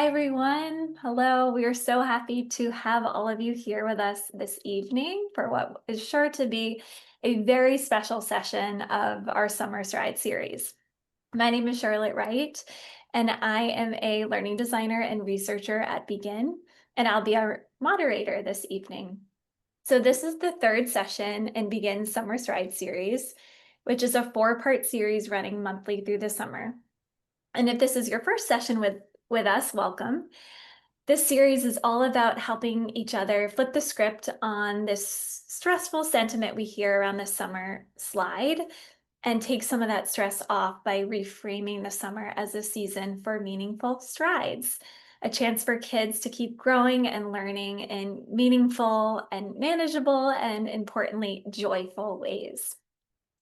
Hi, everyone. Hello. We are so happy to have all of you here with us this evening for what is sure to be a very special session of our Summer Stride series. My name is Charlotte Wright, and I am a learning designer and researcher at Begin, and I'll be our moderator this evening. So this is the third session in Begin's Summer Stride series, which is a four-part series running monthly through the summer. And if this is your first session with us, welcome. This series is all about helping each other flip the script on this stressful sentiment we hear around the summer slide and take some of that stress off by reframing the summer as a season for meaningful strides, a chance for kids to keep growing and learning in meaningful and manageable and importantly, joyful ways.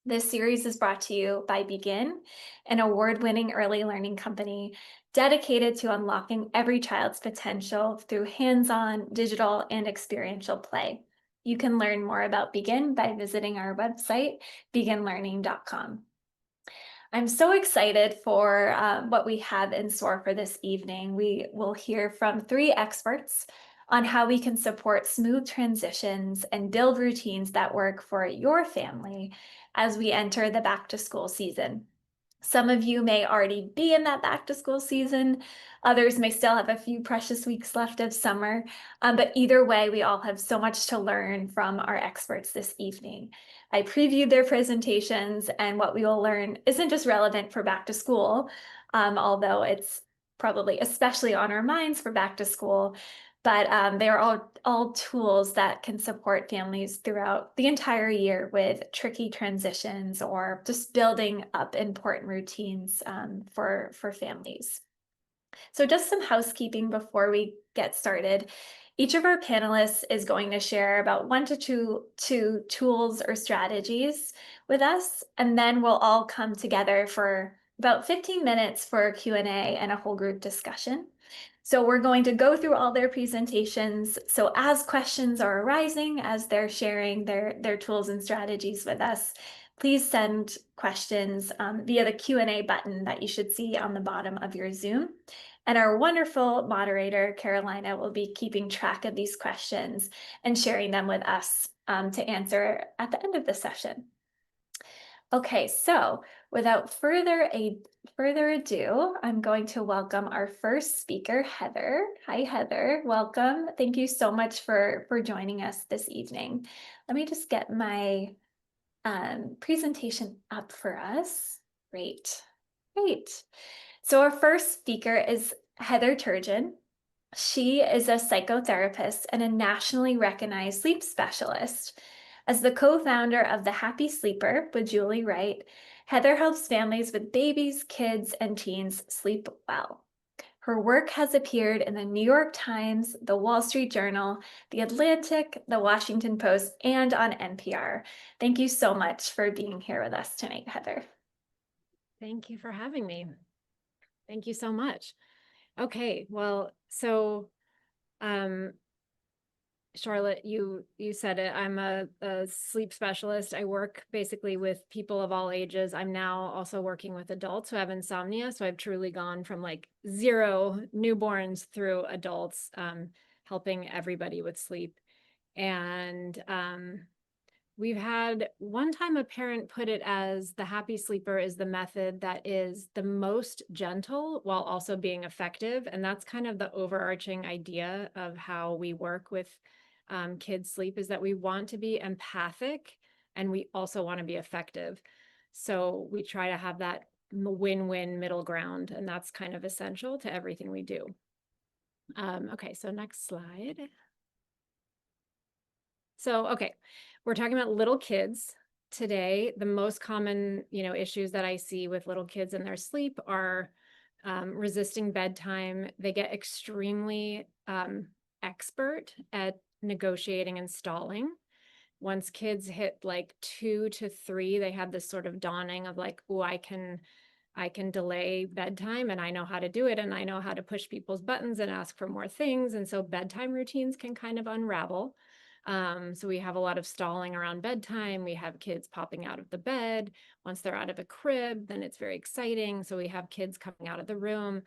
This series is brought to you by Begin, an award-winning early learning company dedicated to unlocking every child's potential through hands-on, digital, and experiential play. You can learn more about Begin by visiting our website, beginlearning.com. I'm so excited for what we have in store for this evening. We will hear from three experts on how we can support smooth transitions and build routines that work for your family as we enter the back to school season. Some of you may already be in that back to school season. Others may still have a few precious weeks left of summer. But either way, we all have so much to learn from our experts this evening. I previewed their presentations, and what we will learn isn't just relevant for back to school, although it's probably especially on our minds for back to school, but they are all tools that can support families throughout the entire year with tricky transitions or just building up important routines for families. So just some housekeeping before we get started. Each of our panelists is going to share about one to two tools or strategies with us, and then we'll all come together for about 15 minutes for a Q&A and a whole group discussion. So we're going to go through all their presentations. So as questions are arising, as they're sharing their tools and strategies with us, please send questions via the Q&A button that you should see on the bottom of your Zoom. And our wonderful moderator, Carolina, will be keeping track of these questions and sharing them with us to answer at the end of the session. Okay, so without further ado, I'm going to welcome our first speaker, Heather. Hi, Heather. Welcome. Thank you so much for joining us this evening. Let me just get my presentation up for us. Great. So our first speaker is Heather Turgeon. She is a psychotherapist and a nationally recognized sleep specialist. As the co-founder of The Happy Sleeper with Julie Wright, Heather helps families with babies, kids, and teens sleep well. Her work has appeared in the New York Times, the Wall Street Journal, the Atlantic, the Washington Post, and on NPR. Thank you so much for being here with us tonight, Heather. Thank you for having me. Thank you so much. Okay, well, so Charlotte, you said it. I'm a sleep specialist. I work basically with people of all ages. I'm now also working with adults who have insomnia. So I've truly gone from like 0 newborns through adults, helping everybody with sleep. And we've had one time a parent put it as the happy sleeper is the method that is the most gentle while also being effective. And that's kind of the overarching idea of how we work with kids' sleep, is that we want to be empathic and we also want to be effective. So we try to have that win-win middle ground, and that's kind of essential to everything we do. Okay, so next slide. So, okay, we're talking about little kids today. The most common, issues that I see with little kids in their sleep are resisting bedtime. They get extremely expert at negotiating and stalling. Once kids hit like 2 to 3, they have this sort of dawning of like, oh, I can delay bedtime and I know how to do it, and I know how to push people's buttons and ask for more things. And so bedtime routines can kind of unravel. So we have a lot of stalling around bedtime. We have kids popping out of the bed. Once they're out of a crib, then it's very exciting. So we have kids coming out of the room.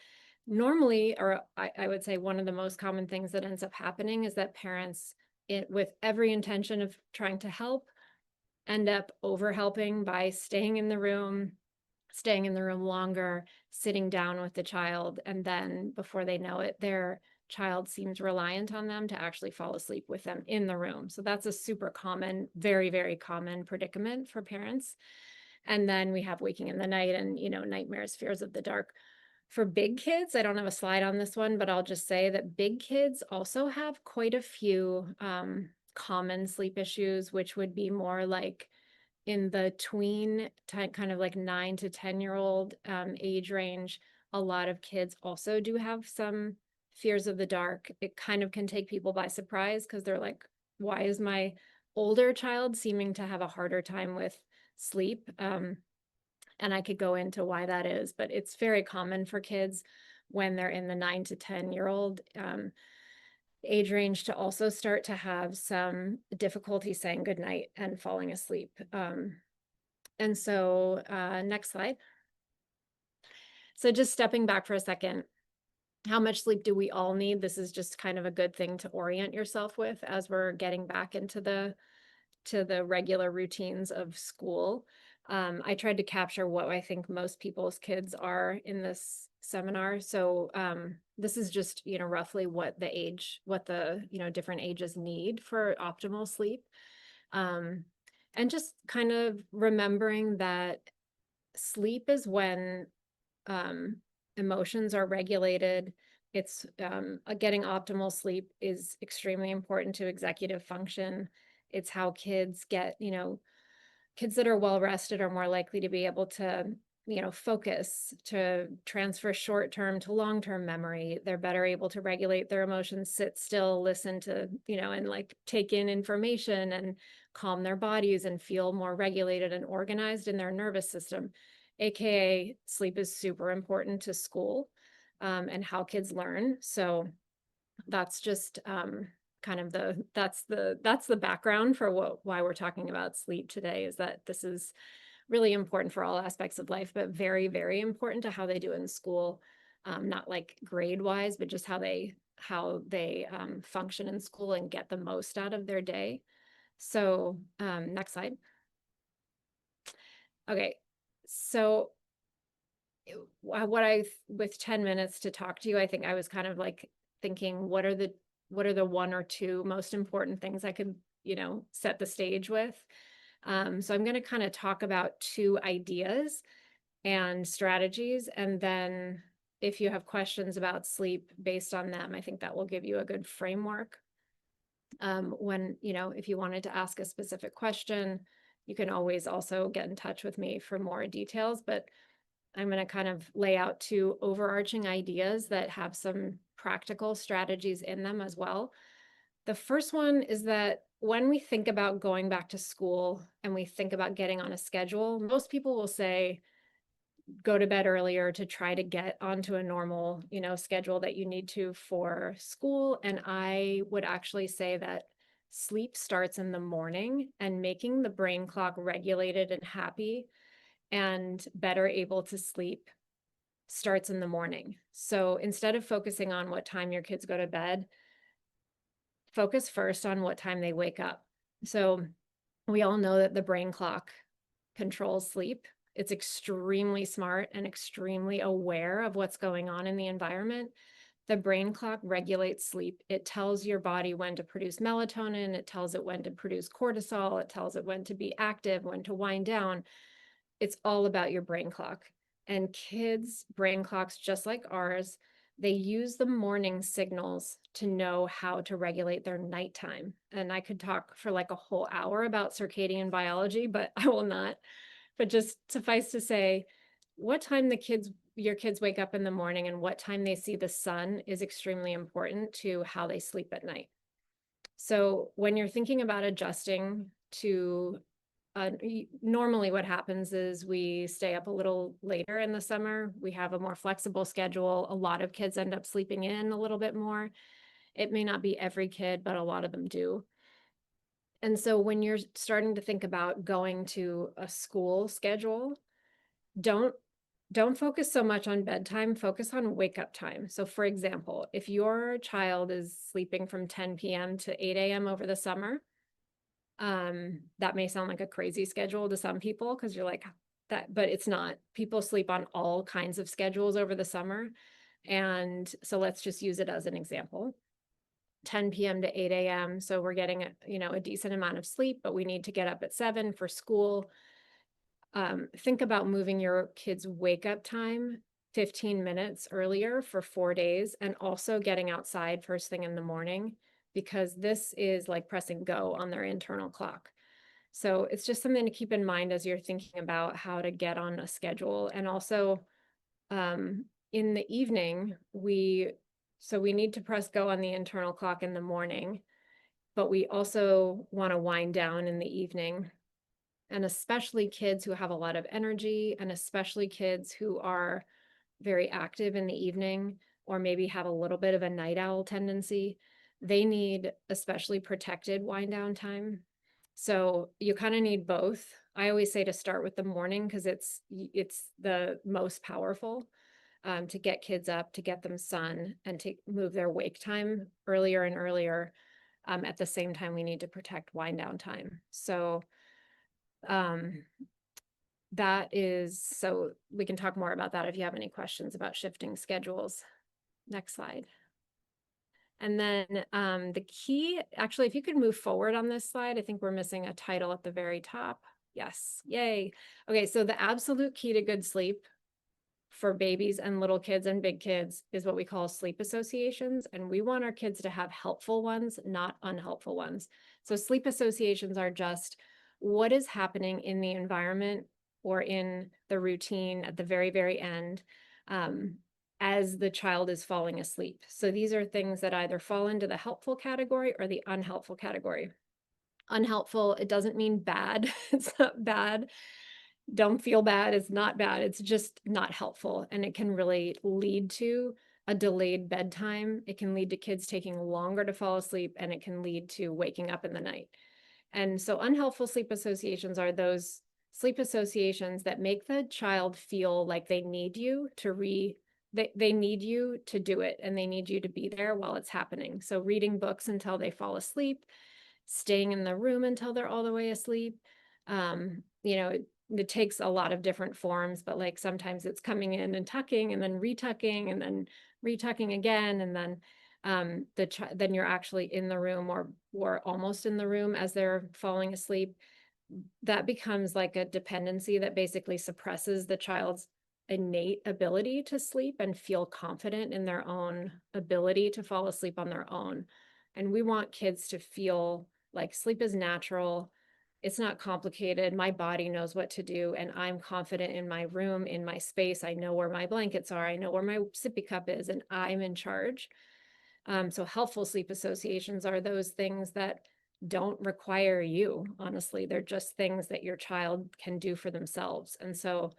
normally, or I would say one of the most common things that ends up happening is that parents, with every intention of trying to help, end up over helping by staying in the room longer, sitting down with the child, and then before they know it, their child seems reliant on them to actually fall asleep with them in the room. So that's a super common, very, very common predicament for parents. And then we have waking in the night and, nightmares, fears of the dark. For big kids, I don't have a slide on this one, but I'll just say that big kids also have quite a few common sleep issues, which would be more like in the kind of like 9 to 10-year-old age range. A lot of kids also do have some fears of the dark. It kind of can take people by surprise because they're like, why is my older child seeming to have a harder time with sleep? And I could go into why that is, but it's very common for kids when they're in the 9 to 10-year-old age range to also start to have some difficulty saying goodnight and falling asleep. And so, next slide. So just stepping back for a second, how much sleep do we all need? This is just kind of a good thing to orient yourself with as we're getting back into the regular routines of school. I tried to capture what I think most people's kids are in this seminar. So this is just, roughly what the different ages need for optimal sleep. Um, and just kind of remembering that sleep is when um, emotions are regulated. It's getting optimal sleep is extremely important to executive function. It's how kids get, kids that are well rested are more likely to be able to, focus, to transfer short term to long term memory. They're better able to regulate their emotions, sit still, listen to, and like take in information and calm their bodies and feel more regulated and organized in their nervous system. AKA, sleep is super important to school and how kids learn. So that's just kind of that's the background for why we're talking about sleep today, is that this is really important for all aspects of life, but very, very important to how they do in school. Not like grade wise, but just how they function in school and get the most out of their day. So next slide. Okay, so with 10 minutes to talk to you, I think I was kind of like thinking, what are the one or two most important things I could, set the stage with. So I'm going to kind of talk about two ideas and strategies, and then if you have questions about sleep based on them, I think that will give you a good framework. When, if you wanted to ask a specific question, you can always also get in touch with me for more details, but I'm going to kind of lay out two overarching ideas that have some practical strategies in them as well. The first one is that when we think about going back to school and we think about getting on a schedule, most people will say, go to bed earlier to try to get onto a normal, schedule that you need to for school. And I would actually say that sleep starts in the morning, and making the brain clock regulated and happy and better able to sleep starts in the morning. So instead of focusing on what time your kids go to bed, focus first on what time they wake up. So we all know that the brain clock controls sleep. It's extremely smart and extremely aware of what's going on in the environment. The brain clock regulates sleep. It tells your body when to produce melatonin. It tells it when to produce cortisol. It tells it when to be active, when to wind down. It's all about your brain clock. And kids' brain clocks, just like ours, they use the morning signals to know how to regulate their nighttime. And I could talk for like a whole hour about circadian biology, but I will not. But just suffice to say, what time your kids wake up in the morning and what time they see the sun is extremely important to how they sleep at night. So when you're thinking about adjusting to normally what happens is we stay up a little later in the summer. We have a more flexible schedule. A lot of kids end up sleeping in a little bit more. It may not be every kid, but a lot of them do. And so when you're starting to think about going to a school schedule, don't don't focus so much on bedtime, focus on wake up time. So for example, if your child is sleeping from 10 p.m. to 8 a.m. over the summer, that may sound like a crazy schedule to some people because you're like that, but it's not. People sleep on all kinds of schedules over the summer. And so let's just use it as an example. 10 p.m. to 8 a.m. So we're getting a decent amount of sleep, but we need to get up at 7 for school. Think about moving your kids' wake up time 15 minutes earlier for 4 days and also getting outside first thing in the morning because this is like pressing go on their internal clock. So it's just something to keep in mind as you're thinking about how to get on a schedule. And also in the evening, we need to press go on the internal clock in the morning, but we also want to wind down in the evening, and especially kids who have a lot of energy, and especially kids who are very active in the evening or maybe have a little bit of a night owl tendency. They need especially protected wind down time. So you kind of need both. I always say to start with the morning because it's the most powerful, to get kids up, to get them sun, and to move their wake time earlier and earlier. At the same time, we need to protect wind down time. So um, so we can talk more about that if you have any questions about shifting schedules. Next slide. And then the key, actually, if you could move forward on this slide, I think we're missing a title at the very top. Yes, yay. Okay, so the absolute key to good sleep for babies and little kids and big kids is what we call sleep associations. And we want our kids to have helpful ones, not unhelpful ones. So sleep associations are just what is happening in the environment or in the routine at the very, very end, as the child is falling asleep. So these are things that either fall into the helpful category or the unhelpful category. Unhelpful, it doesn't mean bad. It's not bad. Don't feel bad. It's not bad. It's just not helpful. And it can really lead to a delayed bedtime. It can lead to kids taking longer to fall asleep, and it can lead to waking up in the night. And so unhelpful sleep associations are those sleep associations that make the child feel like they need you to they need you to do it, and they need you to be there while it's happening. So reading books until they fall asleep, staying in the room until they're all the way asleep. It takes a lot of different forms, but like sometimes it's coming in and tucking and then retucking and then retucking again. And then then you're actually in the room or almost in the room as they're falling asleep. That becomes like a dependency that basically suppresses the child's innate ability to sleep and feel confident in their own ability to fall asleep on their own. And we want kids to feel like sleep is natural. It's not complicated. My body knows what to do, and I'm confident in my room, in my space. I know where my blankets are. I know where my sippy cup is, and I'm in charge. So helpful sleep associations are those things that don't require you. Honestly, they're just things that your child can do for themselves. And so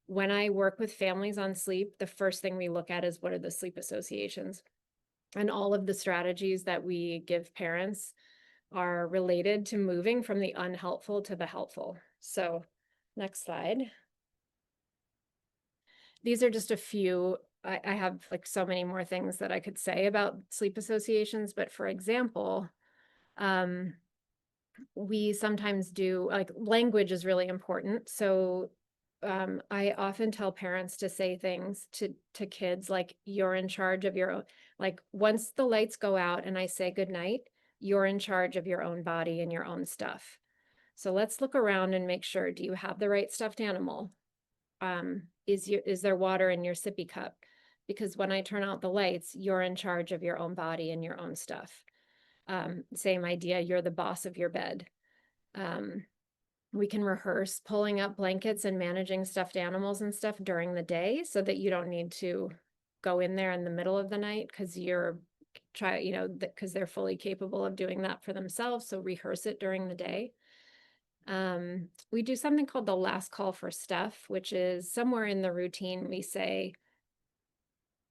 when I work with families on sleep, the first thing we look at is what are the sleep associations? And all of the strategies that we give parents are related to moving from the unhelpful to the helpful. So next slide. These are just a few. I have like so many more things that I could say about sleep associations, but for example, we sometimes do like language is really important. So I often tell parents to say things to kids like you're in charge of your own, like once the lights go out and I say good night, you're in charge of your own body and your own stuff. So let's look around and make sure, do you have the right stuffed animal? Is there water in your sippy cup? Because when I turn out the lights, you're in charge of your own body and your own stuff. Same idea, you're the boss of your bed. We can rehearse pulling up blankets and managing stuffed animals and stuff during the day so that you don't need to go in there in the middle of the night because because they're fully capable of doing that for themselves. So rehearse it during the day. We do something called the last call for stuff, which is somewhere in the routine we say,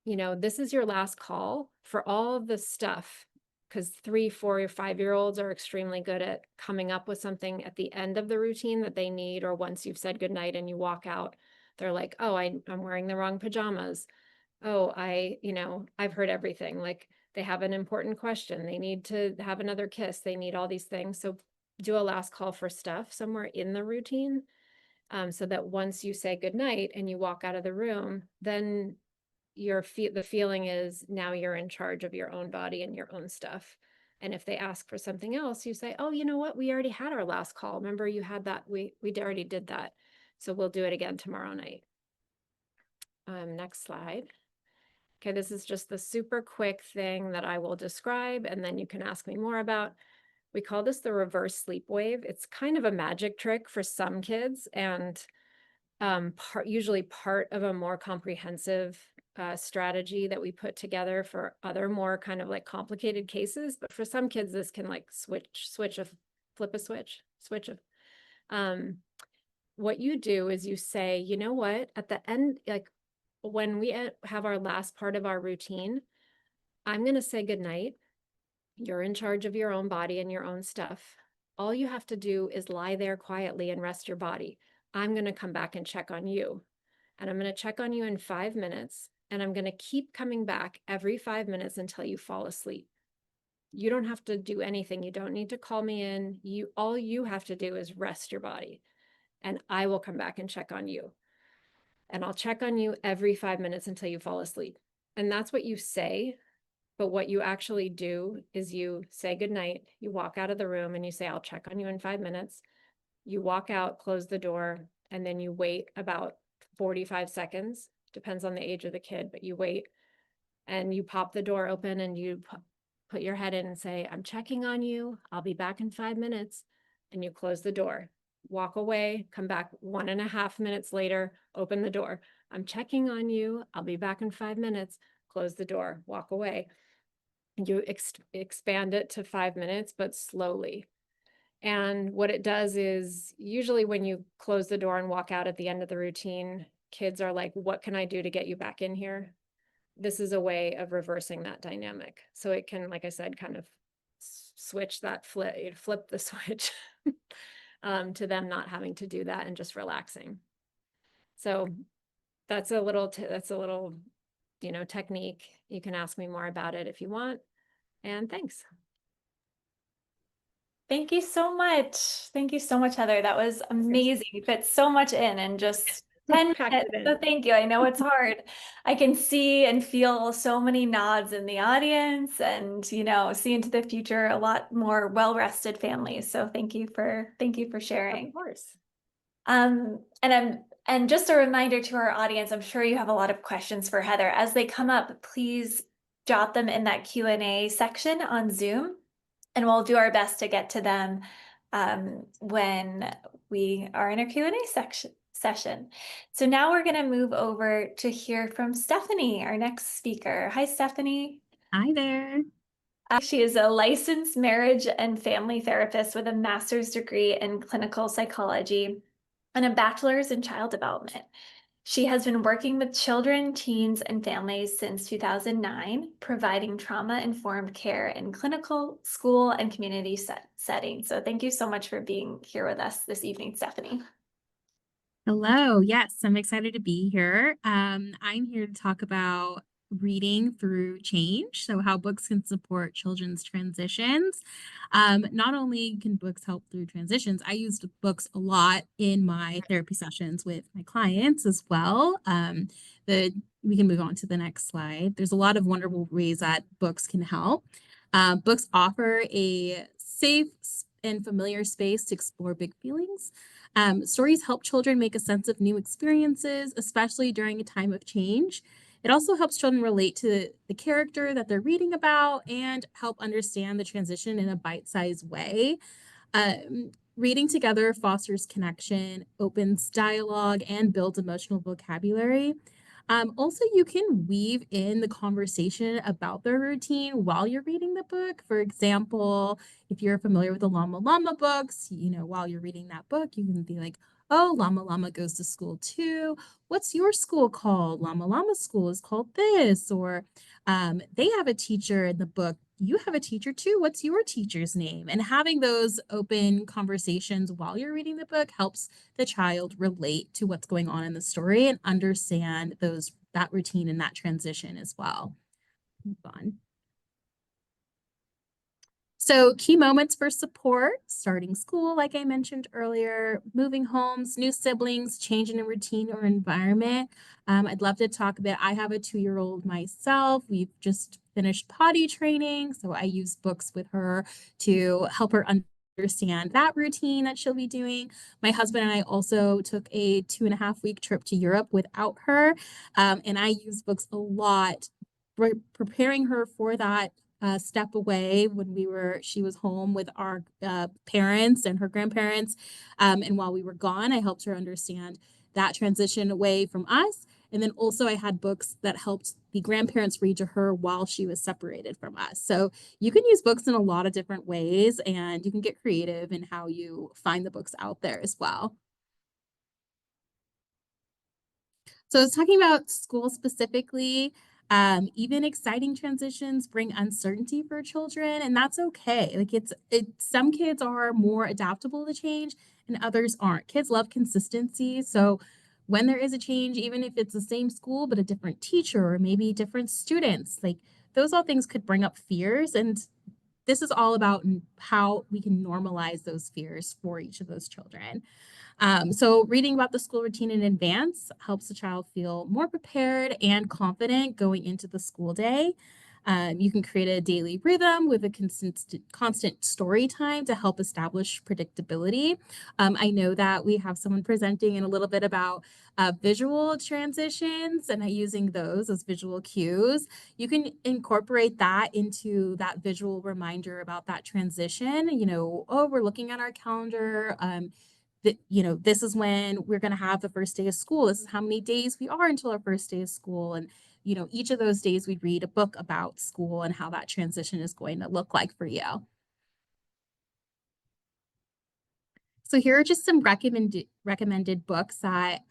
this is your last call for all of the stuff, because 3, 4, or 5-year-olds are extremely good at coming up with something at the end of the routine that they need, or once you've said goodnight and you walk out, They're like, oh, I'm wearing the wrong pajamas. Oh, I've heard everything. Like they have an important question. They need to have another kiss. They need all these things. So do a last call for stuff somewhere in the routine, so that once you say goodnight and you walk out of the room, then the feeling is now you're in charge of your own body and your own stuff. And if they ask for something else, you say, oh, you know what? We already had our last call. Remember you had that? We already did that. So we'll do it again tomorrow night. Next slide. Okay, this is just the super quick thing that I will describe, and then you can ask me more about. We call this the reverse sleep wave. It's kind of a magic trick for some kids, and usually part of a more comprehensive strategy that we put together for other more kind of like complicated cases. But for some kids, this can like flip a switch of. Um, what you do is you say, you know what, at the end, like when we have our last part of our routine, I'm going to say goodnight. You're in charge of your own body and your own stuff. All you have to do is lie there quietly and rest your body. I'm going to come back and check on you. And I'm going to check on you in 5 minutes. And I'm going to keep coming back every 5 minutes until you fall asleep. You don't have to do anything. You don't need to call me in. All you have to do is rest your body. And I will come back and check on you. And I'll check on you every 5 minutes until you fall asleep. And that's what you say. But what you actually do is you say goodnight, you walk out of the room and you say, I'll check on you in 5 minutes. You walk out, close the door, and then you wait about 45 seconds. Depends on the age of the kid, but you wait and you pop the door open and you put your head in and say, I'm checking on you. I'll be back in 5 minutes. And you close the door, walk away, come back 1.5 minutes later, open the door. I'm checking on you. I'll be back in 5 minutes. Close the door, walk away. You expand it to 5 minutes, but slowly. And what it does is usually when you close the door and walk out at the end of the routine, kids are like, what can I do to get you back in here? This is a way of reversing that dynamic. So it can, like I said, kind of flip the switch to them not having to do that and just relaxing. So that's a little, technique. You can ask me more about it if you want. And thanks. Thank you so much. Thank you so much, Heather. That was amazing. You fit so much in just 10 Packed minutes. it in. So thank you. I know it's hard. I can see and feel so many nods in the audience and, see into the future a lot more well-rested families. So thank you for Of sharing. course. And just a reminder to our audience, I'm sure you have a lot of questions for Heather. As they come up, please jot them in that Q&A section on Zoom, and we'll do our best to get to them when we are in our Q&A session. So now we're going to move over to hear from Stephanie, our next speaker. Hi, Stephanie. Hi there. She is a licensed marriage and family therapist with a master's degree in clinical psychology and a bachelor's in child development. She has been working with children, teens, and families since 2009, providing trauma-informed care in clinical, school, and community settings. So thank you so much for being here with us this evening, Stephanie. Hello. Yes, I'm excited to be here. I'm here to talk about reading through change. So, how books can support children's transitions. Not only can books help through transitions, I used books a lot in my therapy sessions with my clients as well. We can move on to the next slide. There's a lot of wonderful ways that books can help. Books offer a safe and familiar space to explore big feelings. Stories help children make a sense of new experiences, especially during a time of change. It also helps children relate to the character that they're reading about and help understand the transition in a bite-sized way. Reading together fosters connection, opens dialogue, and builds emotional vocabulary. Also, you can weave in the conversation about the routine while you're reading the book. For example, if you're familiar with the Llama Llama books, while you're reading that book, you can be like, oh, Llama Llama goes to school too. What's your school called? Llama Llama school is called this. Or they have a teacher in the book you have a teacher too. What's your teacher's name? And having those open conversations while you're reading the book helps the child relate to what's going on in the story and understand that routine and that transition as well. Move on. So, key moments for support: starting school, like I mentioned earlier, moving homes, new siblings, changing a routine or environment. I'd love to talk a bit. I have a 2-year-old myself. We've just finished potty training, so I use books with her to help her understand that routine that she'll be doing. My husband and I also took a 2.5-week trip to Europe without her, and I use books a lot, preparing her for that step away when she was home with our parents and her grandparents. And while we were gone, I helped her understand that transition away from us. And then also I had books that helped the grandparents read to her while she was separated from us. So you can use books in a lot of different ways, and you can get creative in how you find the books out there as well. So I was talking about school specifically. Even exciting transitions bring uncertainty for children, and that's okay. Like some kids are more adaptable to change and others aren't. Kids love consistency. So when there is a change, even if it's the same school but a different teacher or maybe different students, like those all things could bring up fears. And this is all about how we can normalize those fears for each of those children. So reading about the school routine in advance helps the child feel more prepared and confident going into the school day. You can create a daily rhythm with a constant story time to help establish predictability. I know that we have someone presenting in a little bit about visual transitions and using those as visual cues. You can incorporate that into that visual reminder about that transition. Oh, we're looking at our calendar. That this is when we're going to have the first day of school. This is how many days we are until our first day of school. And each of those days we'd read a book about school and how that transition is going to look like for you. So here are just some recommended books that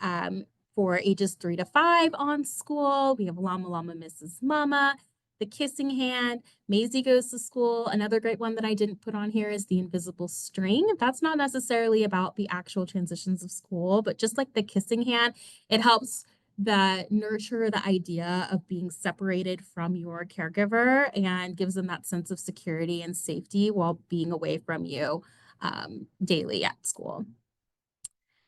for ages 3 to 5 on school. We have Llama Llama Mrs. Mama, The Kissing Hand, Maisie Goes to School. Another great one that I didn't put on here is The Invisible String. That's not necessarily about the actual transitions of school, but just like The Kissing Hand, it helps nurture the idea of being separated from your caregiver and gives them that sense of security and safety while being away from you daily at school.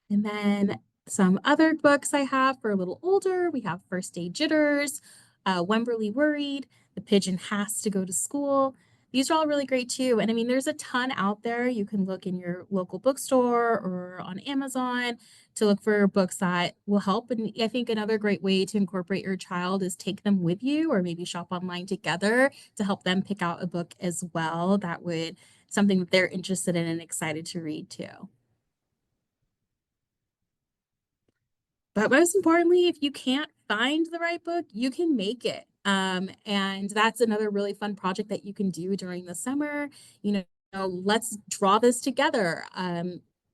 And then some other books I have for a little older, we have First Day Jitters, Wemberly Worried, The Pigeon Has to Go to School. These are all really great too. And I mean, there's a ton out there. You can look in your local bookstore or on Amazon to look for books that will help. And I think another great way to incorporate your child is take them with you or maybe shop online together to help them pick out a book as well that would something that they're interested in and excited to read too. But most importantly, if you can't find the right book, you can make it. And that's another really fun project that you can do during the summer. Let's draw this together.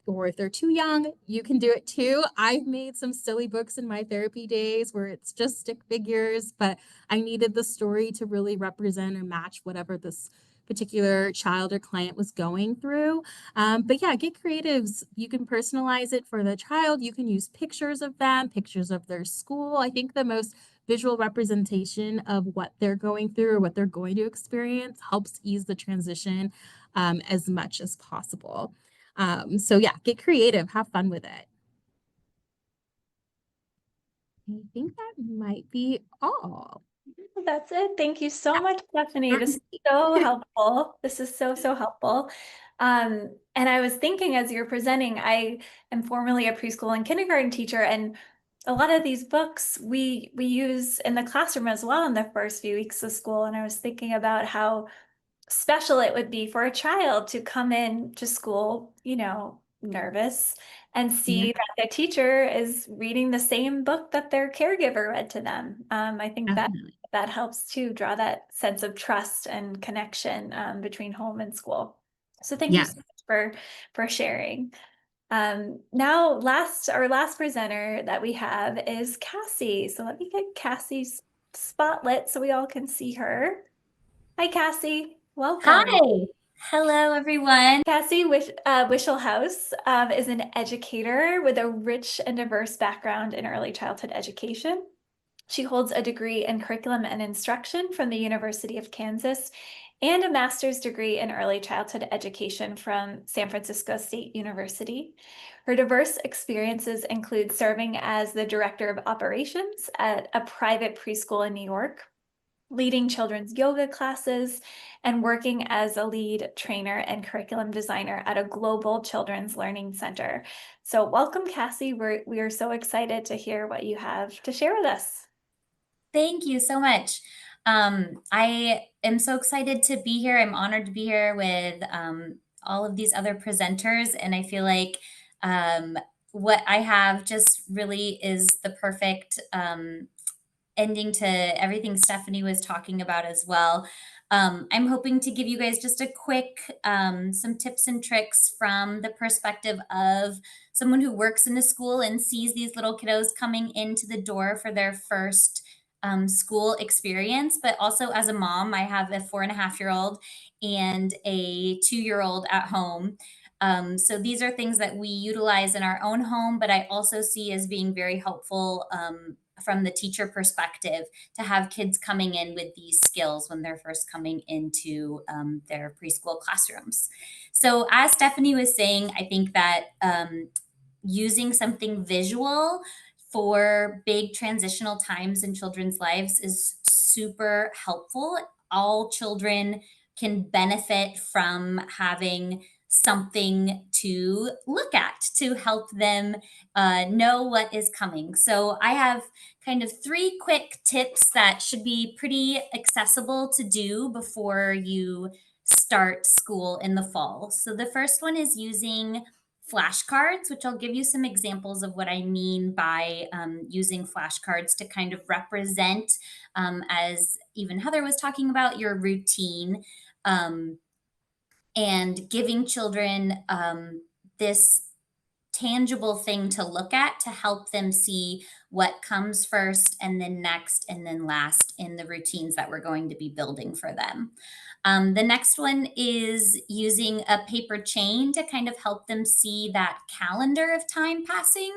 Or if they're too young, you can do it too. I've made some silly books in my therapy days where it's just stick figures, but I needed the story to really represent or match whatever this particular child or client was going through. But yeah, get creatives. You can personalize it for the child. You can use pictures of them, pictures of their school. I think the most visual representation of what they're going through or what they're going to experience helps ease the transition as much as possible. So yeah, get creative, have fun with it. I think that might be all. That's it. Thank you so much, Stephanie. This is so helpful. This is so, so helpful. And I was thinking as you're presenting, I am formerly a preschool and kindergarten teacher, and a lot of these books we use in the classroom as well in the first few weeks of school. And I was thinking about how special it would be for a child to come in to school, nervous and Yeah, see that their teacher is reading the same book that their caregiver read to them. I think that definitely. that helps to draw that sense of trust and connection between home and school. So thank you so Yes. much for sharing. Now, our last presenter that we have is Cassie. So let me get Cassie's spotlit so we all can see her. Hi, Cassie. Welcome. Hi. Hello, everyone. Cassie Wishelhouse is an educator with a rich and diverse background in early childhood education. She holds a degree in curriculum and instruction from the University of Kansas and a master's degree in early childhood education from San Francisco State University. Her diverse experiences include serving as the director of operations at a private preschool in New York, leading children's yoga classes, and working as a lead trainer and curriculum designer at a global children's learning center. So welcome, Cassie. We are so excited to hear what you have to share with us. Thank you so much. I am so excited to be here. I'm honored to be here with all of these other presenters. And I feel like what I have just really is the perfect ending to everything Stephanie was talking about as well. I'm hoping to give you guys just a quick, some tips and tricks from the perspective of someone who works in a school and sees these little kiddos coming into the door for their first school experience. But also as a mom, I have a 4.5-year-old and a 2-year-old at home. So these are things that we utilize in our own home, but I also see as being very helpful from the teacher perspective to have kids coming in with these skills when they're first coming into their preschool classrooms. So, as Stephanie was saying, I think that using something visual for big transitional times in children's lives is super helpful. All children can benefit from having something to look at to help them know what is coming. So, I have kind of 3 quick tips that should be pretty accessible to do before you start school in the fall. So, the first one is using flashcards, which I'll give you some examples of what I mean by using flashcards to kind of represent, as even Heather was talking about, your routine, um, and giving children this tangible thing to look at to help them see what comes first and then next and then last in the routines that we're going to be building for them. The next one is using a paper chain to kind of help them see that calendar of time passing.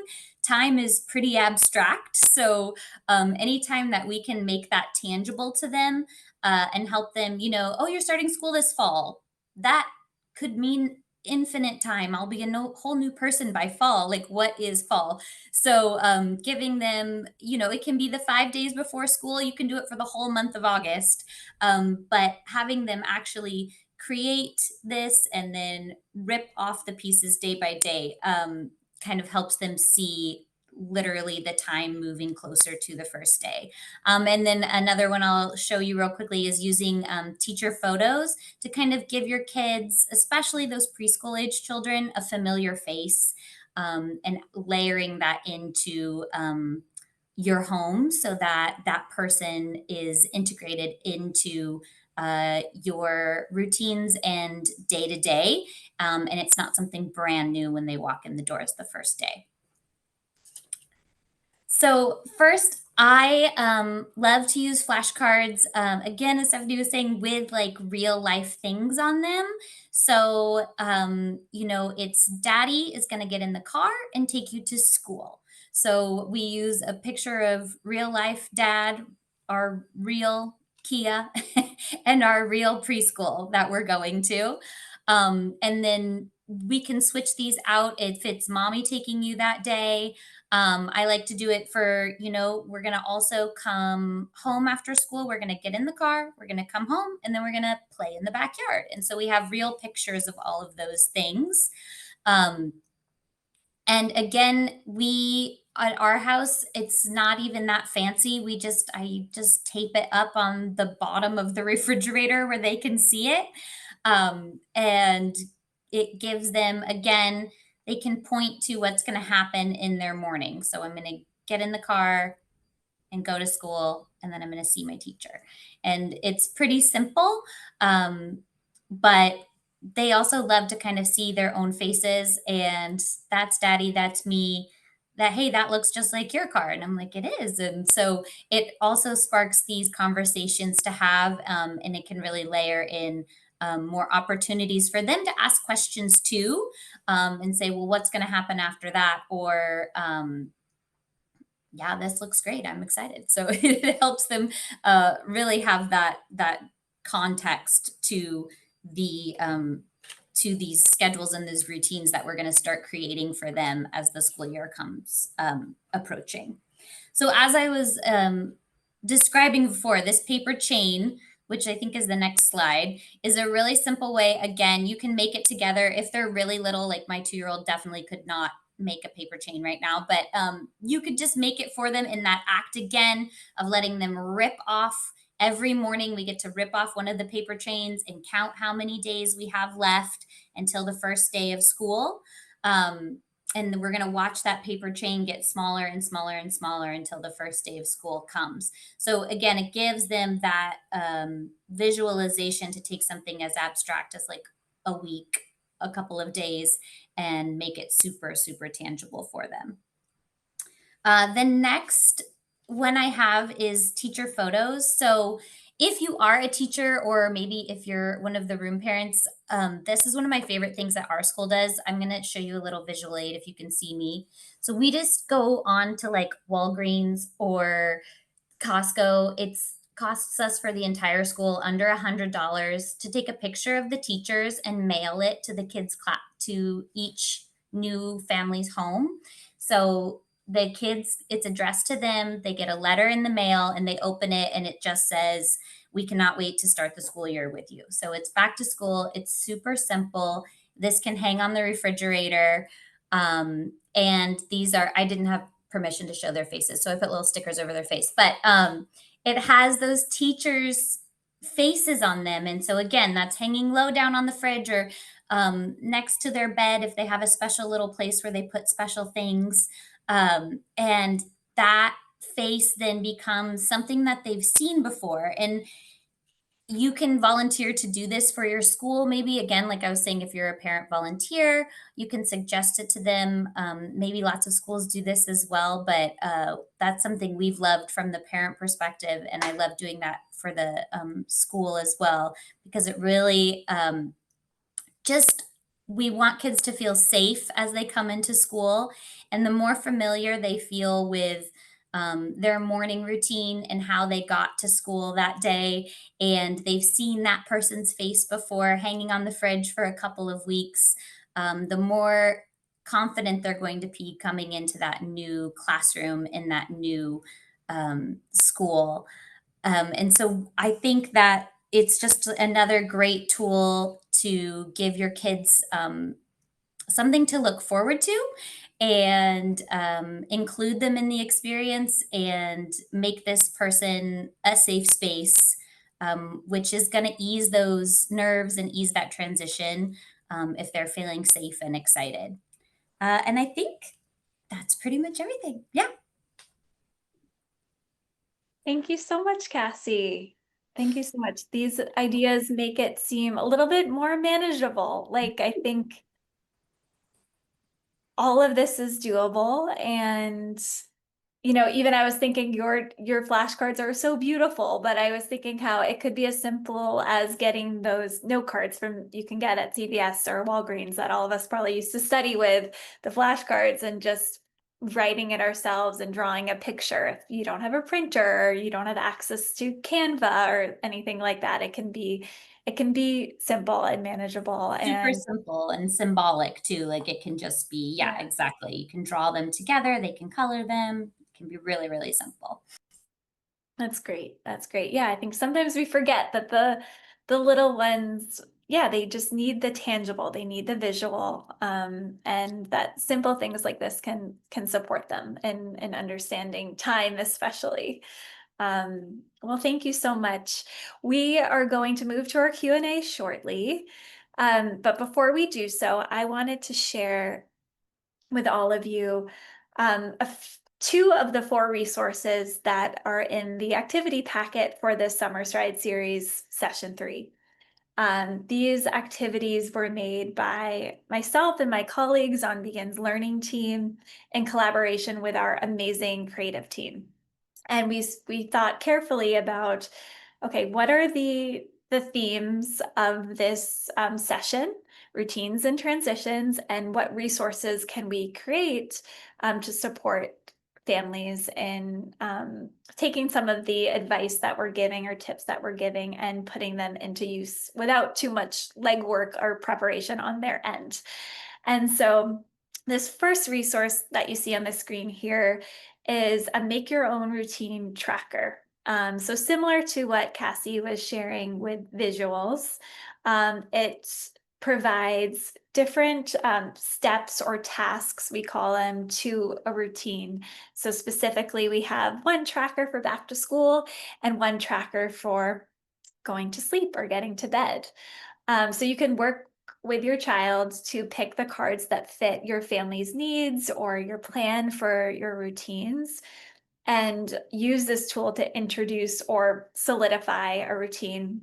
Time is pretty abstract. So, anytime that we can make that tangible to them and help them, oh, you're starting school this fall, that could mean infinite time. I'll be a whole new person by fall. Like, what is fall? So, giving them, it can be the 5 days before school. You can do it for the whole month of August. But having them actually create this and then rip off the pieces day by day kind of helps them see literally the time moving closer to the first day. And then another one I'll show you real quickly is using teacher photos to kind of give your kids, especially those preschool age children, a familiar face, and layering that into your home so that that person is integrated into your routines and day to day. And it's not something brand new when they walk in the doors the first day. So first, I love to use flashcards. Again, as Stephanie was saying, with like real life things on them. So, it's daddy is going to get in the car and take you to school. So we use a picture of real life dad, our real Kia, and our real preschool that we're going to. And then we can switch these out if it's mommy taking you that day. I like to do it for, we're going to also come home after school. We're going to get in the car, we're going to come home, and then we're going to play in the backyard. And so we have real pictures of all of those things. Um, and again, we at our house, it's not even that fancy. I just tape it up on the bottom of the refrigerator where they can see it. And it gives them, again, they can point to what's going to happen in their morning. So I'm going to get in the car and go to school, and then I'm going to see my teacher. And it's pretty simple. But they also love to kind of see their own faces, and that's daddy, that's me. that, hey, that looks just like your car. And I'm like, it is. And so it also sparks these conversations to have, and it can really layer in more opportunities for them to ask questions too, and say, well, what's going to happen after that? Or, yeah, this looks great. I'm excited. So it helps them really have that context the to these schedules and these routines that we're going to start creating for them as the school year comes approaching. So as I was describing before, this paper chain, which I think is the next slide, is a really simple way. Again, you can make it together if they're really little, like my 2-year-old definitely could not make a paper chain right now, but you could just make it for them in that act again of letting them rip off. Every morning we get to rip off one of the paper chains and count how many days we have left until the first day of school. And we're going to watch that paper chain get smaller and smaller and smaller until the first day of school comes. So again, it gives them that visualization to take something as abstract as like a week, a couple of days, and make it super, super tangible for them. The next one I have is teacher photos. So if you are a teacher, or maybe if you're one of the room parents, this is one of my favorite things that our school does. I'm going to show you a little visual aid if you can see me. So we just go on to like Walgreens or Costco. It's costs us for the entire school under $100 to take a picture of the teachers and mail it to the kids' class, to each new family's home. So the kids, it's addressed to them. They get a letter in the mail and they open it and it just says, "We cannot wait to start the school year with you." So it's back to school. It's super simple. This can hang on the refrigerator. And these are, I didn't have permission to show their faces, so I put little stickers over their face. But it has those teachers' faces on them. And so again, that's hanging low down on the fridge, or next to their bed if they have a special little place where they put special things. And that face then becomes something that they've seen before. And you can volunteer to do this for your school. Maybe, again, like I was saying, if you're a parent volunteer, you can suggest it to them. Maybe lots of schools do this as well, but that's something we've loved from the parent perspective. And I love doing that for the school as well, because it really just, we want kids to feel safe as they come into school. And the more familiar they feel with their morning routine and how they got to school that day, and they've seen that person's face before hanging on the fridge for a couple of weeks, the more confident they're going to be coming into that new classroom in that new school. And so I think that it's just another great tool to give your kids something to look forward to, and include them in the experience and make this person a safe space, which is going to ease those nerves and ease that transition if they're feeling safe and excited. And I think that's pretty much everything. Yeah. Thank you so much, Cassie. Thank you so much. These ideas make it seem a little bit more manageable. Like, I think all of this is doable. And even I was thinking your flashcards are so beautiful, but I was thinking how it could be as simple as getting those note cards from you can get at CVS or Walgreens that all of us probably used to study with, the flashcards, and just writing it ourselves and drawing a picture. If you don't have a printer or you don't have access to Canva or anything like that, it can be simple and manageable. Super And simple and symbolic too. Like it can just be, yeah, yeah. exactly. You can draw them together, they can color them. It can be really, really simple. That's great. That's great. Yeah, I think sometimes we forget that the little ones, yeah, they just need the tangible, they need the visual, and that simple things like this can support them in understanding time, especially. Well, thank you so much. We are going to move to our Q&A shortly, but before we do so, I wanted to share with all of you two of the four resources that are in the activity packet for this Summer Stride Series Session 3. These activities were made by myself and my colleagues on Begins Learning team in collaboration with our amazing creative team. And we thought carefully about, okay, what are the themes of this session, routines and transitions, and what resources can we create to support families in taking some of the advice that we're giving or tips that we're giving and putting them into use without too much legwork or preparation on their end. And so this first resource that you see on the screen here is a make your own routine tracker. So similar to what Cassie was sharing with visuals, it provides different steps or tasks, we call them, to a routine. So specifically, we have one tracker for back to school and one tracker for going to sleep or getting to bed. So you can work with your child to pick the cards that fit your family's needs or your plan for your routines, and use this tool to introduce or solidify a routine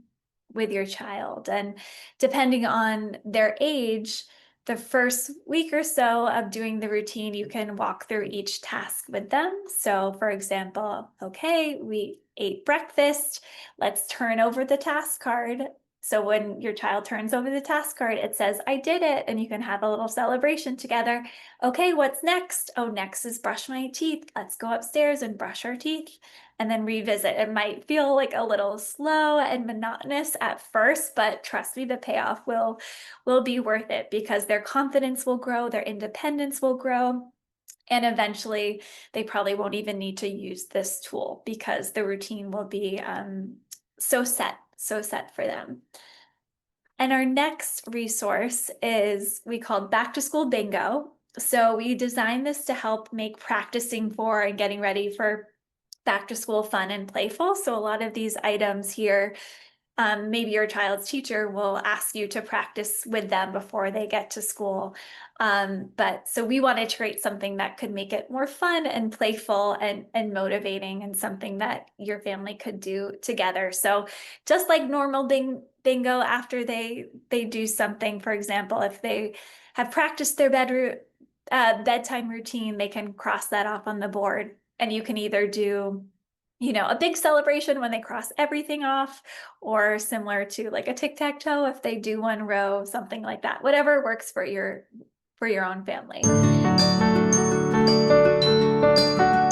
with your child. And depending on their age, the first week or so of doing the routine, you can walk through each task with them. So, for example, okay, we ate breakfast, let's turn over the task card. So when your child turns over the task card, it says, I did it, and you can have a little celebration together. Okay, what's next? Oh, next is brush my teeth. Let's go upstairs and brush our teeth and then revisit. It might feel like a little slow and monotonous at first, but trust me, the payoff will be worth it because their confidence will grow, their independence will grow. And eventually, they probably won't even need to use this tool because the routine will be so set for them. And our next resource is we called Back to School Bingo. So we designed this to help make practicing for and getting ready for back to school fun and playful. So a lot of these items here, maybe your child's teacher will ask you to practice with them before they get to school. But so we wanted to create something that could make it more fun and playful and motivating, and something that your family could do together. So just like normal bingo, after they do something, for example, if they have practiced their bedtime routine, they can cross that off on the board. And you can either do, a big celebration when they cross everything off, or similar to like a tic-tac-toe if they do one row, something like that. Whatever works for your own family.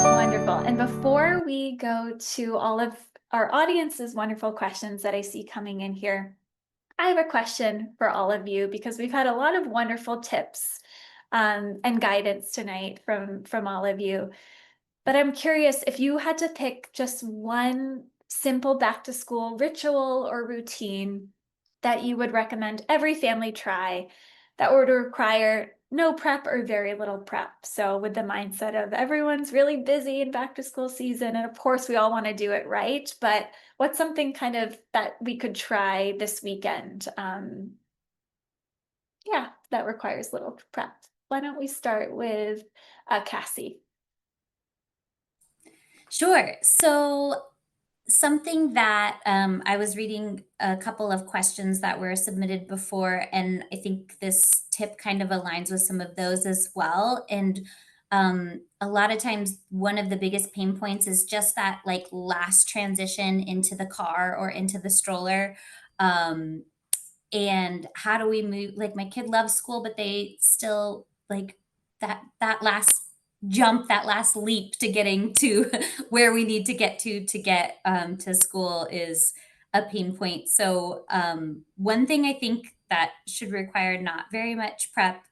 Wonderful. And before we go to all of our audience's wonderful questions that I see coming in here, I have a question for all of you because we've had a lot of wonderful tips and guidance tonight from all of you. But I'm curious, if you had to pick just one simple back to school ritual or routine that you would recommend every family try, that would require no prep or very little prep. So with the mindset of everyone's really busy in back to school season, and of course we all want to do it right, but what's something kind of that we could try this weekend? Yeah, that requires little prep. Why don't we start with Cassie? Sure. So something that I was reading a couple of questions that were submitted before, and I think this tip kind of aligns with some of those as well. And a lot of times, one of the biggest pain points is just that like last transition into the car or into the stroller. Um, and how do we move, like my kid loves school, but they still like that last jump, that last leap to getting to where we need to get to get to school is a pain point. So one thing I think that should require not very much prep,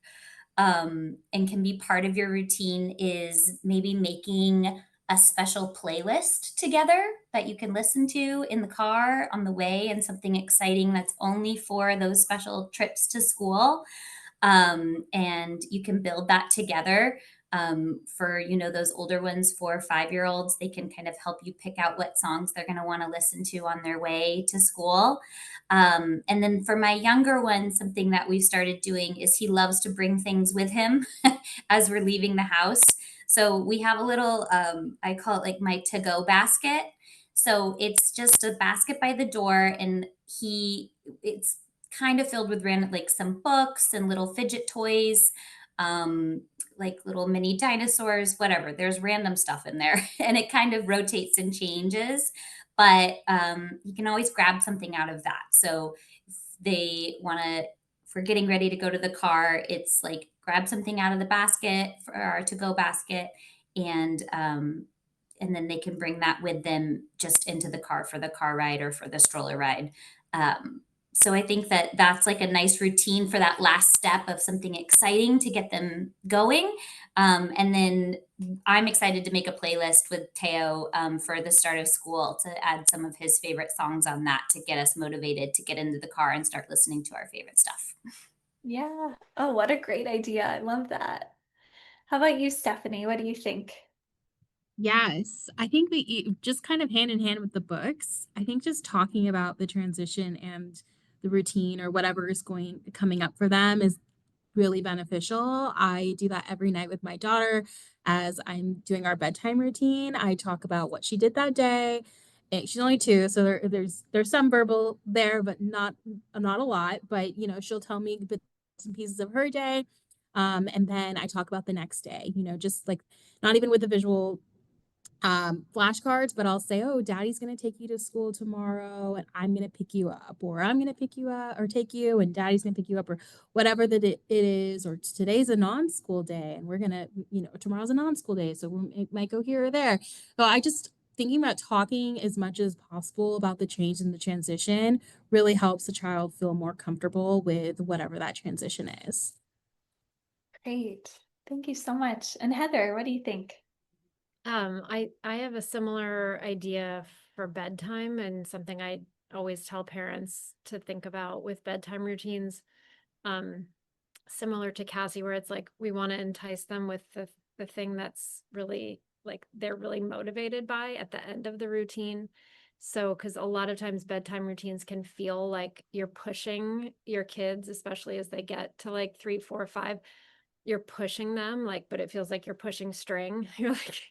and can be part of your routine, is maybe making a special playlist together that you can listen to in the car on the way, and something exciting that's only for those special trips to school. And you can build that together. For those older ones, 4 or 5 year olds, they can kind of help you pick out what songs they're going to want to listen to on their way to school. And then for my younger one, something that we've started doing is he loves to bring things with him as we're leaving the house. So we have a little, I call it like my to go basket. So it's just a basket by the door, and it's kind of filled with random, like some books and little fidget toys, um, like little mini dinosaurs, whatever. There's random stuff in there, and it kind of rotates and changes. But you can always grab something out of that. So if they want to, for getting ready to go to the car, it's like grab something out of the basket for our to go basket, and and then they can bring that with them just into the car for the car ride or for the stroller ride. Um, so I think that that's like a nice routine for that last step of something exciting to get them going. And then I'm excited to make a playlist with Teo for the start of school to add some of his favorite songs on that to get us motivated to get into the car and start listening to our favorite stuff. Yeah. Oh, what a great idea. I love that. How about you, Stephanie? What do you think? Yes, I think that just kind of hand in hand with the books. I think just talking about the transition and the routine or whatever is going coming up for them is really beneficial. I do that every night with my daughter as I'm doing our bedtime routine. I talk about what she did that day. And she's only 2, so there's some verbal there, but not a lot. But she'll tell me bits and pieces of her day. And then I talk about the next day, just like not even with the visual flashcards, but I'll say, "Oh, daddy's going to take you to school tomorrow and I'm going to pick you up, or I'm going to pick you up or take you and daddy's going to pick you up, or whatever that it is, or today's a non-school day and we're going to, tomorrow's a non-school day. So we might go here or there." So I just thinking about talking as much as possible about the change and the transition really helps the child feel more comfortable with whatever that transition is. Great. Thank you so much. And Heather, what do you think? I have a similar idea for bedtime and something I always tell parents to think about with bedtime routines. Um, Similar to Cassie, where it's like we want to entice them with the thing that's really like they're really motivated by at the end of the routine. So, because a lot of times bedtime routines can feel like you're pushing your kids, especially as they get to like 3, 4, 5, you're pushing them, like, but it feels like you're pushing string. You're like,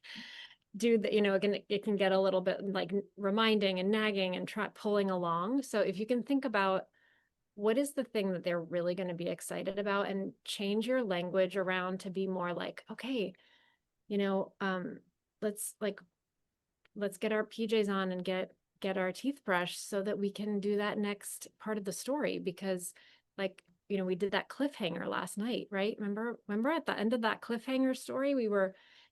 do the, it can get a little bit like reminding and nagging and try pulling along. So if you can think about what is the thing that they're really going to be excited about and change your language around to be more like, okay, you know, um, let's like let's get our PJs on and get our teeth brushed so that we can do that next part of the story because like we did that cliffhanger last night, right? Remember at the end of that cliffhanger story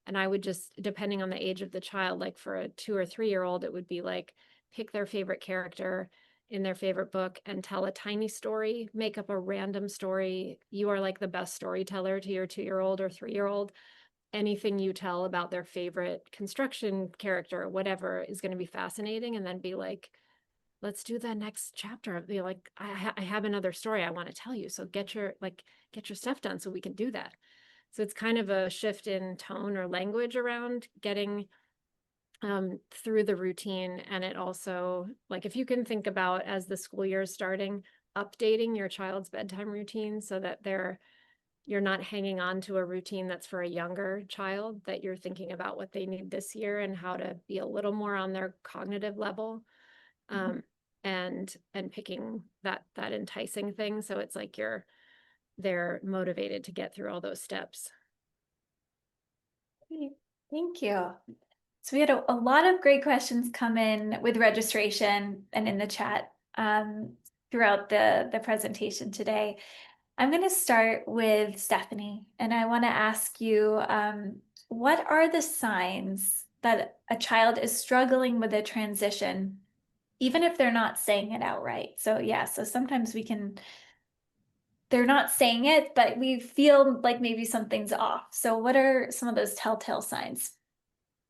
and I would just, depending on the age of the child, like for a 2 or 3 year old, it would be like pick their favorite character in their favorite book and tell a tiny story, make up a random story. You are like the best storyteller to your 2 year old or 3 year old. Anything you tell about their favorite construction character, whatever, is going to be fascinating. And then be like, let's do the next chapter. Be like, I have another story I want to tell you. So get your stuff done so we can do that. So it's kind of a shift in tone or language around getting through the routine. And it also, like, if you can think about as the school year is starting, updating your child's bedtime routine so that you're not hanging on to a routine that's for a younger child, that you're thinking about what they need this year and how to be a little more on their cognitive level, and picking that enticing thing. So it's like they're motivated to get through all those steps. Great. Thank you. So we had a lot of great questions come in with registration and in the chat throughout the presentation today. I'm going to start with Stephanie, and I want to ask you, what are the signs that a child is struggling with a transition, even if they're not saying it outright? So yeah, so sometimes they're not saying it, but we feel like maybe something's off. So what are some of those telltale signs?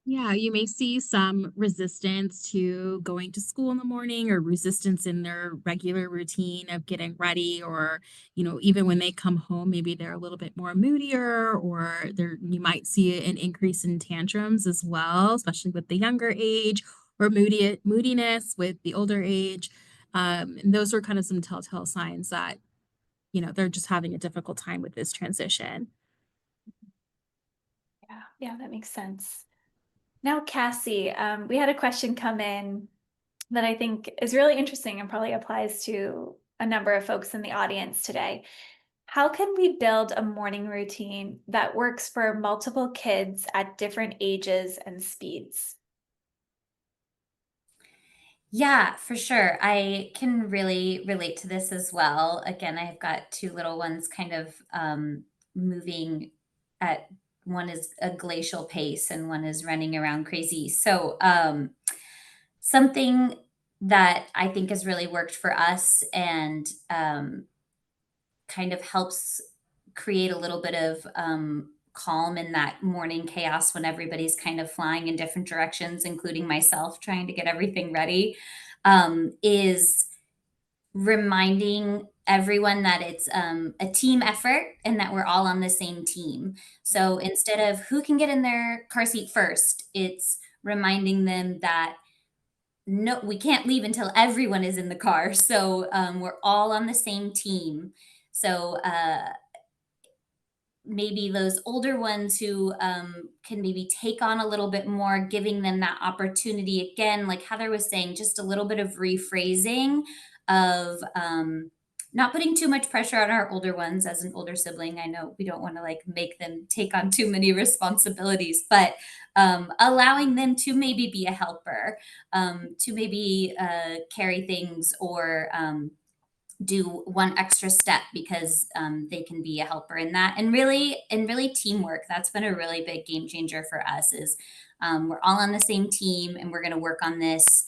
Yeah, you may see some resistance to going to school in the morning or resistance in their regular routine of getting ready, or, even when they come home, maybe they're a little bit more moodier, or you might see an increase in tantrums as well, especially with the younger age, or moodiness with the older age. And those are kind of some telltale signs that, they're just having a difficult time with this transition. Yeah, that makes sense. Now, Cassie, we had a question come in that I think is really interesting and probably applies to a number of folks in the audience today. How can we build a morning routine that works for multiple kids at different ages and speeds? Yeah, for sure. I can really relate to this as well. Again, I've got two little ones kind of moving at one is a glacial pace and one is running around crazy. So, something that I think has really worked for us and kind of helps create a little bit of calm in that morning chaos when everybody's kind of flying in different directions, including myself trying to get everything ready, is reminding everyone that it's a team effort and that we're all on the same team. So instead of who can get in their car seat first, it's reminding them that no, we can't leave until everyone is in the car. So we're all on the same team. So maybe those older ones who can maybe take on a little bit more, giving them that opportunity again, like Heather was saying, just a little bit of rephrasing of not putting too much pressure on our older ones. As an older sibling, I know we don't want to like make them take on too many responsibilities, but allowing them to maybe be a helper, to maybe carry things or do one extra step because they can be a helper in that, and really teamwork. That's been a really big game changer for us. Is we're all on the same team and we're going to work on this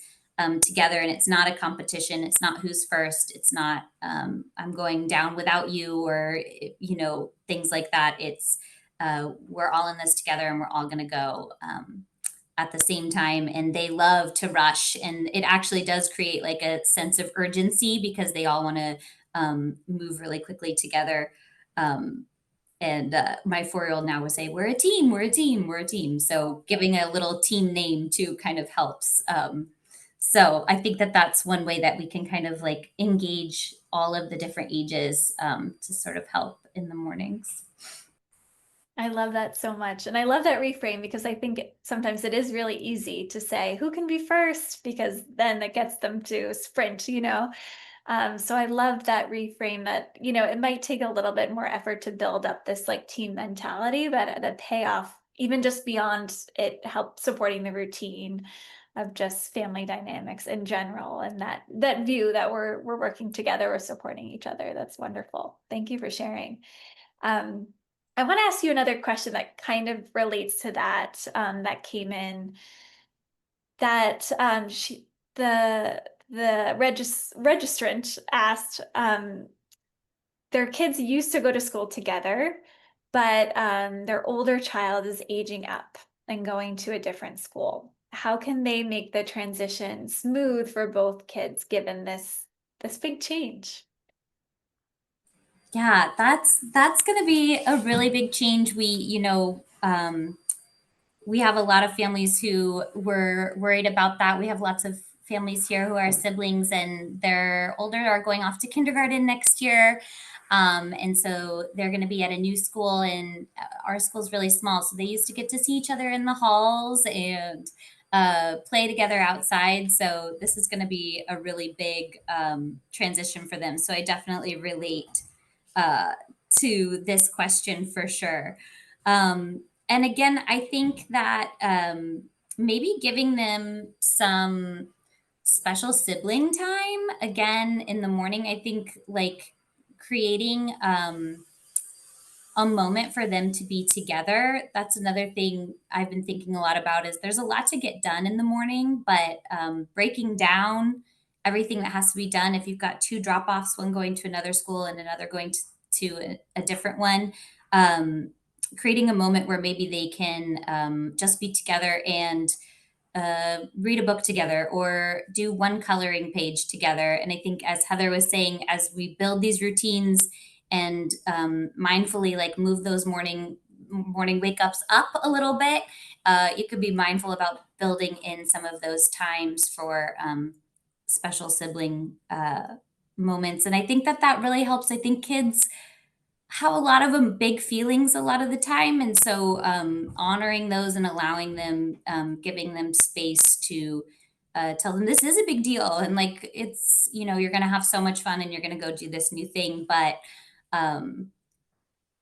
together, and it's not a competition. It's not who's first. It's not I'm going down without you, or things like that. It's we're all in this together and we're all going to go at the same time, and they love to rush, and it actually does create like a sense of urgency because they all want to move really quickly together. And my 4-year-old now will say, we're a team, we're a team, we're a team. So giving a little team name too kind of helps. So I think that that's one way that we can kind of like engage all of the different ages to sort of help in the mornings. I love that so much. And I love that reframe because I think sometimes it is really easy to say, who can be first? Because then it gets them to sprint. So I love that reframe that, it might take a little bit more effort to build up this like team mentality, but the payoff, even just beyond it, help supporting the routine of just family dynamics in general, and that view that we're working together, we're supporting each other. That's wonderful. Thank you for sharing. Um, I want to ask you another question that kind of relates to that, that came in, that the registrant asked, their kids used to go to school together, but their older child is aging up and going to a different school. How can they make the transition smooth for both kids given this big change? Yeah, that's going to be a really big change. We have a lot of families who were worried about that. We have lots of families here who are siblings and they're older, are going off to kindergarten next year. And so they're going to be at a new school, and our school's really small. So they used to get to see each other in the halls and play together outside. So this is going to be a really big transition for them. So I definitely relate uh, to this question for sure. And again, I think that maybe giving them some special sibling time again in the morning. I think like creating a moment for them to be together. That's another thing I've been thinking a lot about. Is there's a lot to get done in the morning, but breaking down everything that has to be done. If you've got two drop-offs, one going to another school and another going to a different one, creating a moment where maybe they can just be together and read a book together or do one coloring page together. And I think, as Heather was saying, as we build these routines and mindfully like move those morning wake ups up a little bit, you could be mindful about building in some of those times for special sibling moments. And I think that that really helps. I think kids have a lot of them big feelings a lot of the time, and so honoring those and allowing them, giving them space to tell them this is a big deal, and like it's, you know, you're gonna have so much fun and you're gonna go do this new thing, but um,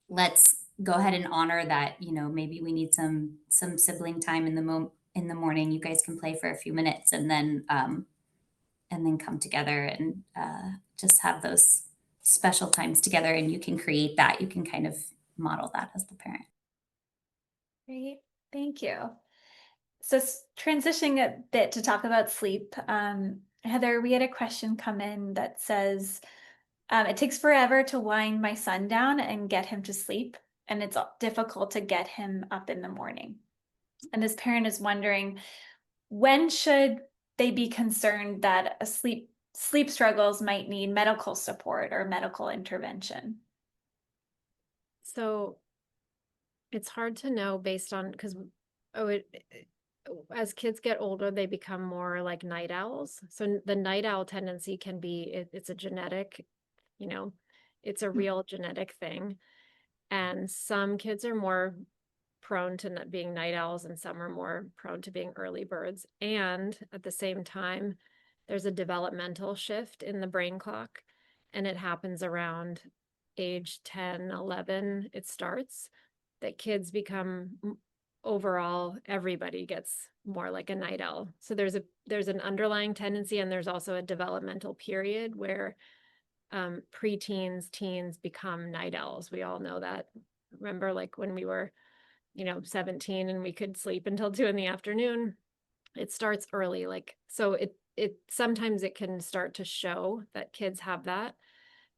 let's go ahead and honor that, you know, maybe we need some sibling time in in the morning. You guys can play for a few minutes and then come together and just have those special times together, and you can create that, you can kind of model that as the parent. Great, thank you. So transitioning a bit to talk about sleep, Heather, we had a question come in that says, it takes forever to wind my son down and get him to sleep, and it's difficult to get him up in the morning. And this parent is wondering, when should they be concerned that a sleep struggles might need medical support or medical intervention? So it's hard to know based on, because as kids get older, they become more like night owls. So the night owl tendency can be, it's a genetic, you know, it's a real genetic thing. And some kids are more prone to being night owls and some are more prone to being early birds. And at the same time, there's a developmental shift in the brain clock, and it happens around age 10, 11. It starts that kids become overall, everybody gets more like a night owl. So there's an underlying tendency, and there's also a developmental period where preteens, teens become night owls. We all know that. Remember, like when we were, 17 and we could sleep until 2 in the afternoon. It starts early, like, so it sometimes it can start to show that kids have that.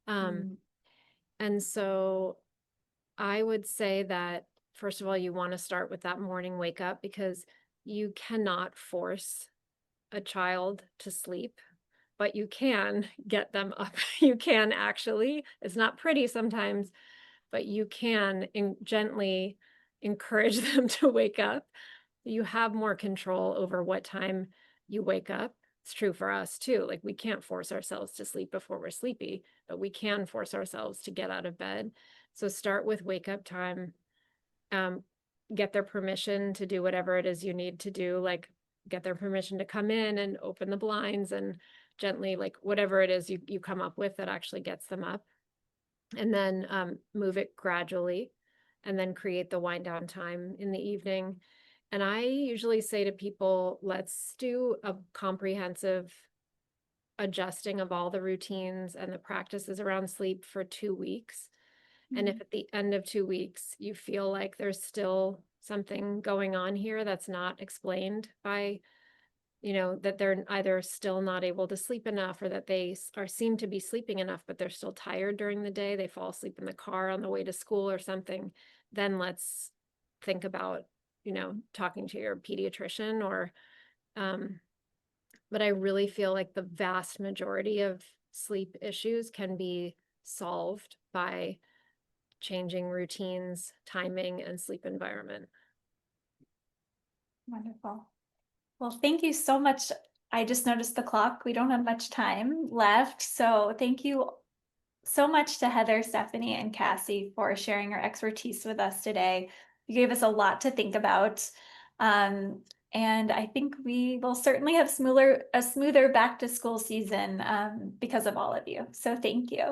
And so I would say that, first of all, you want to start with that morning wake up, because you cannot force a child to sleep, but you can get them up. You can actually, it's not pretty sometimes, but you can gently encourage them to wake up. You have more control over what time you wake up. It's true for us too. Like, we can't force ourselves to sleep before we're sleepy, but we can force ourselves to get out of bed. So start with wake up time. Get their permission to do whatever it is you need to do, like get their permission to come in and open the blinds and gently, like whatever it is you come up with that actually gets them up. And then move it gradually, and then create the wind down time in the evening. And I usually say to people, let's do a comprehensive adjusting of all the routines and the practices around sleep for 2 weeks. And if at the end of 2 weeks you feel like there's still something going on here that's not explained by, that they're either still not able to sleep enough, or that they seem to be sleeping enough, but they're still tired during the day, they fall asleep in the car on the way to school or something, then let's think about, talking to your pediatrician or, but I really feel like the vast majority of sleep issues can be solved by changing routines, timing, and sleep environment. Wonderful. Well, thank you so much. I just noticed the clock. We don't have much time left. So thank you so much to Heather, Stephanie, and Cassie for sharing your expertise with us today. You gave us a lot to think about. And I think we will certainly have a smoother back to school season because of all of you. So thank you.